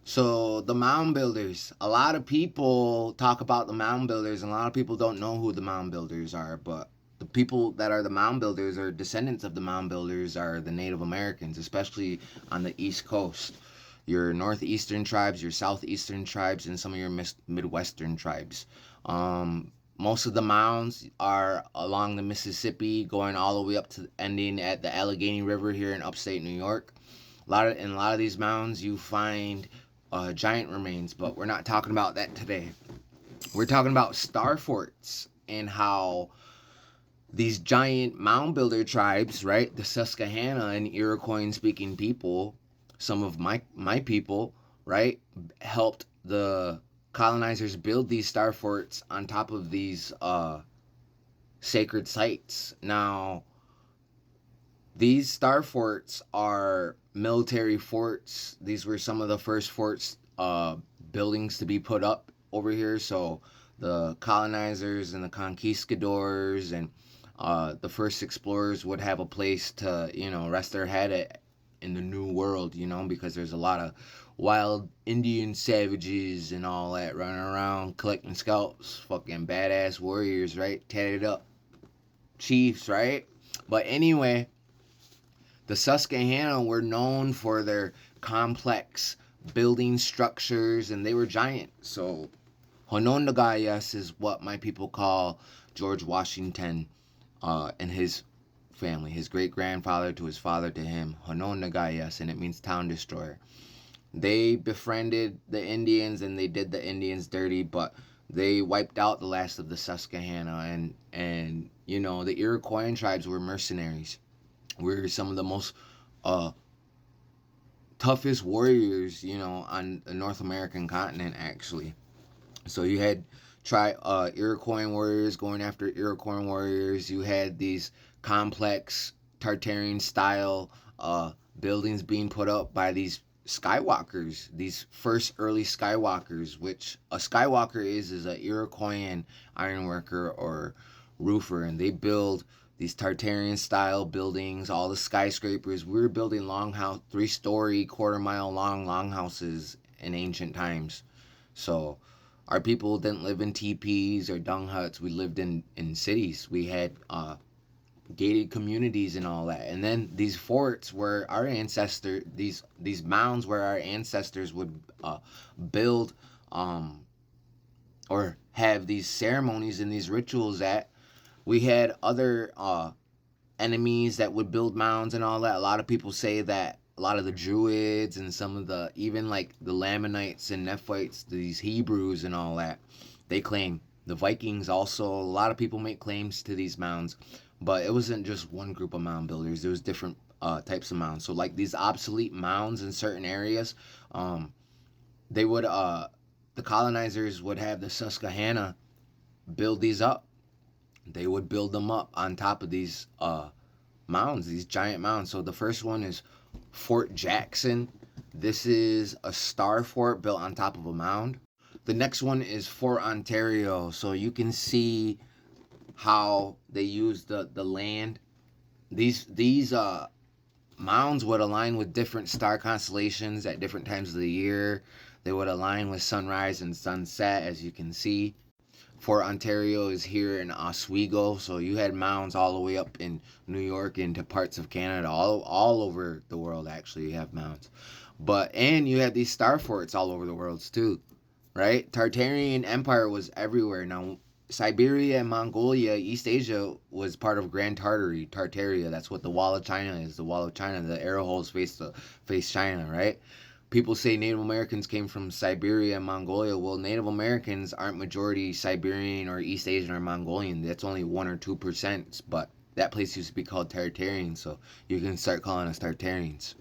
So the mound builders, a lot of people talk about the mound builders, and a lot of people don't know who the mound builders are. But the people that are the mound builders, or descendants of the mound builders, are the Native Americans, especially on the East Coast. Your northeastern tribes, your southeastern tribes, and some of your midwestern tribes. Most of the mounds are along the Mississippi, going all the way up to ending at the Allegheny River here in upstate New York. In a lot of these mounds, you find giant remains, but we're not talking about that today. We're talking about star forts and how these giant mound builder tribes, right? The Susquehanna and Iroquoian speaking people, some of my people, right, helped the colonizers build these star forts on top of these sacred sites. Now, these star forts are military forts. These were some of the first forts buildings to be put up over here. So the colonizers and the conquistadors and the first explorers would have a place to, rest their head in the new world, because there's a lot of wild Indian savages and all that running around collecting scalps, fucking badass warriors, right? Tatted up chiefs, right? But anyway, the Susquehanna were known for their complex building structures, and they were giant. So Honondagayas is what my people call George Washington and his family, his great grandfather to his father to him, Honondagayas, and it means town destroyer. They befriended the Indians and they did the Indians dirty, but they wiped out the last of the Susquehanna, and the Iroquoian tribes were mercenaries. We're some of the most toughest warriors, on the North American continent, actually. So you had Iroquoian warriors going after Iroquoian warriors. You had these complex Tartarian style buildings being put up by these skywalkers, these first early skywalkers, which a skywalker is a Iroquoian ironworker or roofer, and they build these Tartarian style buildings, all the skyscrapers. We were building long house, 3-story, quarter-mile long longhouses in ancient times. So our people didn't live in teepees or dung huts. We lived in cities. We had gated communities and all that. And then these forts where our ancestors, these mounds where our ancestors would build or have these ceremonies and these rituals at. We had other enemies that would build mounds and all that. A lot of people say that a lot of the Druids and some of the, even like the Lamanites and Nephites, these Hebrews and all that, they claim. The Vikings also, a lot of people make claims to these mounds, but it wasn't just one group of mound builders. There was different types of mounds. So like these obsolete mounds in certain areas, they would, the colonizers would have the Susquehanna build these up. They would build them up on top of these mounds, these giant mounds. So the first one is Fort Jackson. This is a star fort built on top of a mound. The next one is Fort Ontario. So you can see how they use the land. These mounds would align with different star constellations at different times of the year. They would align with sunrise and sunset, as you can see. Fort Ontario is here in Oswego, so you had mounds all the way up in New York into parts of Canada, all over the world. Actually, you have mounds, and you had these star forts all over the world too, right? Tartarian Empire was everywhere. Now, Siberia and Mongolia, East Asia, was part of Grand Tartary, Tartaria. That's what the Wall of China is. The Wall of China, the arrow holes face China, right? People say Native Americans came from Siberia and Mongolia. Well, Native Americans aren't majority Siberian or East Asian or Mongolian. That's only 1 or 2%. But that place used to be called Tartarian, so you can start calling us Tartarians.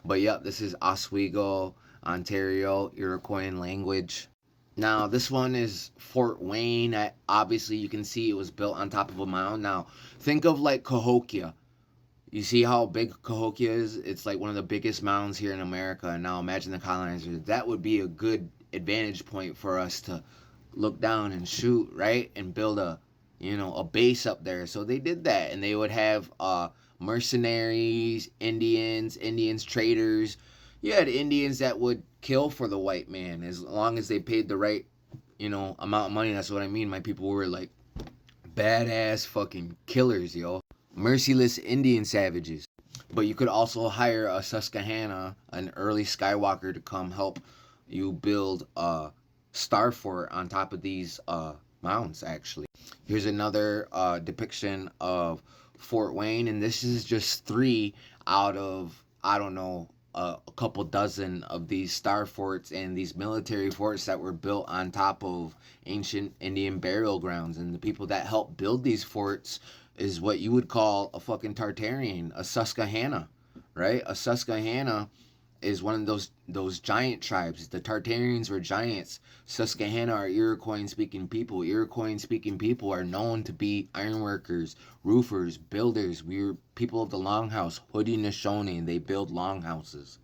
But yep, this is Oswego, Ontario, Iroquoian language. Now, this one is Fort Wayne. Obviously, you can see it was built on top of a mound. Now, think of like Cahokia. You see how big Cahokia is? It's like one of the biggest mounds here in America. And now imagine the colonizers. That would be a good advantage point for us to look down and shoot, right? And build a base up there. So they did that. And they would have mercenaries, Indians, traders. You had Indians that would kill for the white man as long as they paid the right, amount of money. That's what I mean. My people were like badass fucking killers, yo. Merciless Indian savages. But you could also hire a Susquehanna, an early Skywalker, to come help you build a star fort on top of these mounds, actually. Here's another depiction of Fort Wayne, and this is just 3 out of, I don't know, a couple dozen of these star forts and these military forts that were built on top of ancient Indian burial grounds. And the people that helped build these forts is what you would call a fucking Tartarian, a Susquehanna, right? A Susquehanna is one of those giant tribes. The Tartarians were giants. Susquehanna are Iroquoian speaking people. Iroquoian speaking people are known to be ironworkers, roofers, builders. We were people of the longhouse, Haudenosaunee. They build longhouses,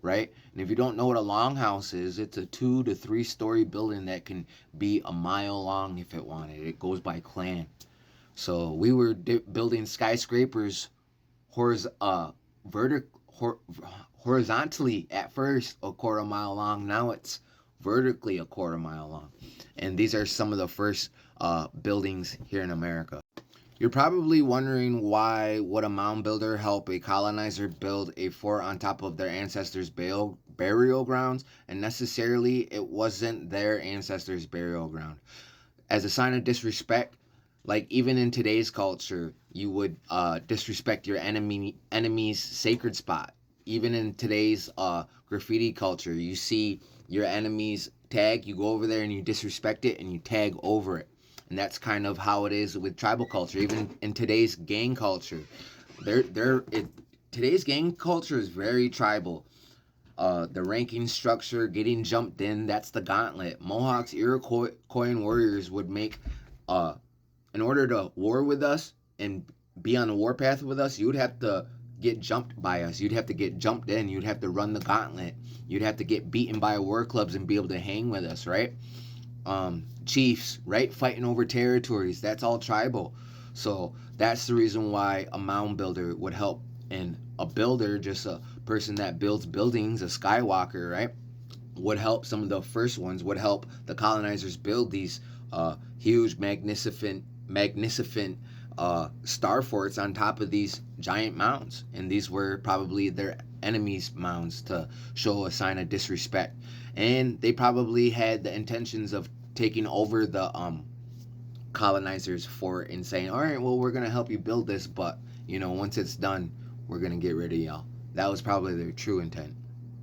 right? And if you don't know what a longhouse is, it's a 2 to 3 story building that can be a mile long if it wanted. It goes by clan. So we were building skyscrapers horizontally at first, a quarter mile long. Now it's vertically a quarter mile long. And these are some of the first buildings here in America. You're probably wondering, why would a mound builder help a colonizer build a fort on top of their ancestors' burial grounds? And necessarily, it wasn't their ancestors' burial ground. As a sign of disrespect, like even in today's culture, you would disrespect your enemy's sacred spot. Even in today's graffiti culture, you see your enemy's tag, you go over there and you disrespect it and you tag over it. And that's kind of how it is with tribal culture. Even in today's gang culture, today's gang culture is very tribal. The ranking structure, getting jumped in, that's the gauntlet. Mohawks, Iroquoian warriors would make in order to war with us and be on the warpath with us, you would have to get jumped by us. You'd have to get jumped in. You'd have to run the gauntlet. You'd have to get beaten by war clubs and be able to hang with us, right? Chiefs, right? Fighting over territories. That's all tribal. So that's the reason why a mound builder would help. And a builder, just a person that builds buildings, a Skywalker, right? Would help. Some of the first ones would help the colonizers build these huge, magnificent star forts on top of these giant mounds. And these were probably their enemies' mounds to show a sign of disrespect. And they probably had the intentions of taking over the colonizers' fort and saying, all right, well, we're going to help you build this, but, once it's done, we're going to get rid of y'all. That was probably their true intent.